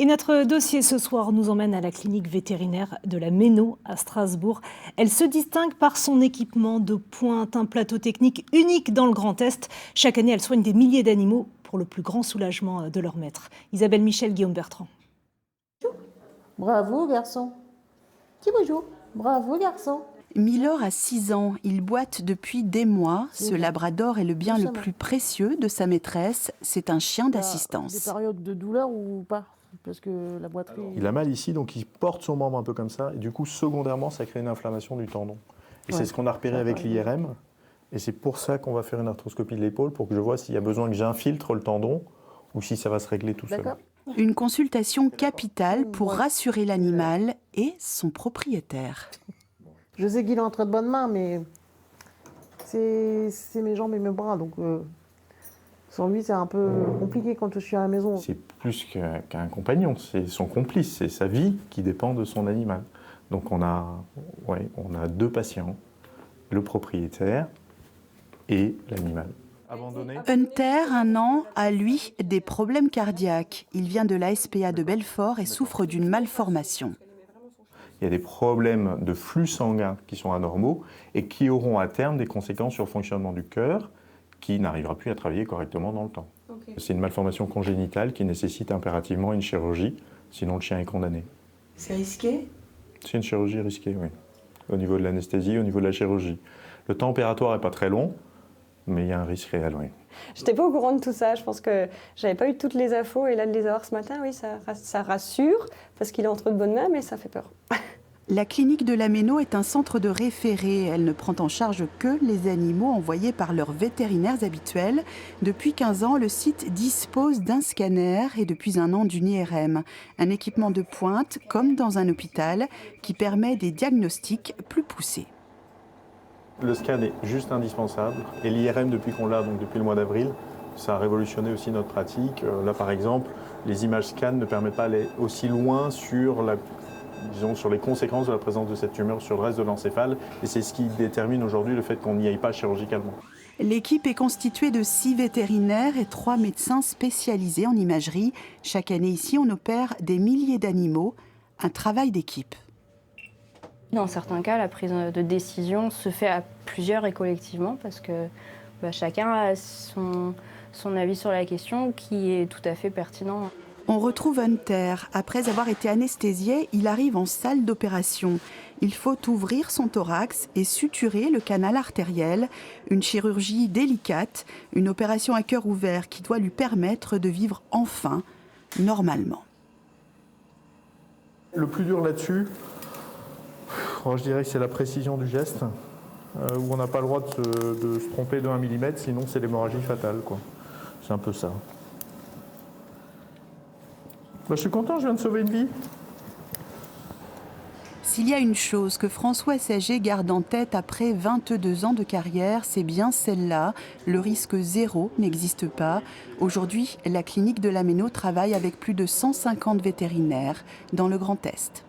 Et notre dossier ce soir nous emmène à la clinique vétérinaire de la Méno à Strasbourg. Elle se distingue par son équipement de pointe, un plateau technique unique dans le Grand Est. Chaque année, elle soigne des milliers d'animaux pour le plus grand soulagement de leur maître. Isabelle Michel, Guillaume Bertrand. Bravo garçon. Petit bonjour. Bravo garçon. Milor a 6 ans, il boite depuis des mois. Ce labrador est le bien le plus précieux de sa maîtresse. C'est un chien d'assistance. Des périodes de douleur ou pas? Parce que la boiterie... Il a mal ici, donc il porte son membre un peu comme ça. Et du coup, secondairement, ça crée une inflammation du tendon. Et c'est ce qu'on a repéré avec l'IRM. Et c'est pour ça qu'on va faire une arthroscopie de l'épaule, pour que je vois s'il y a besoin que j'infiltre le tendon ou si ça va se régler tout seul. Une consultation capitale pour rassurer l'animal et son propriétaire. Je sais qu'il est entre de bonnes mains, mais c'est mes jambes et mes bras. Donc sans lui, c'est un peu compliqué quand je suis à la maison. C'est plus qu'un compagnon, c'est son complice, c'est sa vie qui dépend de son animal. Donc on a 2 patients, le propriétaire et l'animal. Hunter, 1 an, a lui des problèmes cardiaques. Il vient de la SPA de Belfort et souffre d'une malformation. Il y a des problèmes de flux sanguin qui sont anormaux et qui auront à terme des conséquences sur le fonctionnement du cœur qui n'arrivera plus à travailler correctement dans le temps. C'est une malformation congénitale qui nécessite impérativement une chirurgie, sinon le chien est condamné. C'est risqué? C'est une chirurgie risquée, oui. Au niveau de l'anesthésie, au niveau de la chirurgie. Le temps opératoire n'est pas très long, mais il y a un risque réel, oui. Je n'étais pas au courant de tout ça, je pense que j'avais pas eu toutes les infos et là de les avoir ce matin, oui, ça rassure parce qu'il est entre de bonnes mains, mais ça fait peur. La clinique de la Méno est un centre de référé. Elle ne prend en charge que les animaux envoyés par leurs vétérinaires habituels. Depuis 15 ans, le site dispose d'un scanner et depuis 1 an d'une IRM. Un équipement de pointe, comme dans un hôpital, qui permet des diagnostics plus poussés. Le scan est juste indispensable et l'IRM, depuis qu'on l'a, donc depuis le mois d'avril, ça a révolutionné aussi notre pratique. Là, par exemple, les images scan ne permettent pas d'aller aussi loin sur les conséquences de la présence de cette tumeur sur le reste de l'encéphale. Et c'est ce qui détermine aujourd'hui le fait qu'on n'y aille pas chirurgicalement. L'équipe est constituée de 6 vétérinaires et 3 médecins spécialisés en imagerie. Chaque année ici, on opère des milliers d'animaux. Un travail d'équipe. Dans certains cas, la prise de décision se fait à plusieurs et collectivement parce que chacun a son avis sur la question qui est tout à fait pertinent. On retrouve Hunter. Après avoir été anesthésié, il arrive en salle d'opération. Il faut ouvrir son thorax et suturer le canal artériel. Une chirurgie délicate, une opération à cœur ouvert qui doit lui permettre de vivre enfin normalement. Le plus dur là-dessus, je dirais que c'est la précision du geste, où on n'a pas le droit de se tromper de 1 mm, sinon c'est l'hémorragie fatale, quoi. C'est un peu ça. Je suis content, je viens de sauver une vie. S'il y a une chose que François Sager garde en tête après 22 ans de carrière, c'est bien celle-là. Le risque zéro n'existe pas. Aujourd'hui, la clinique de la Méno travaille avec plus de 150 vétérinaires dans le Grand Est.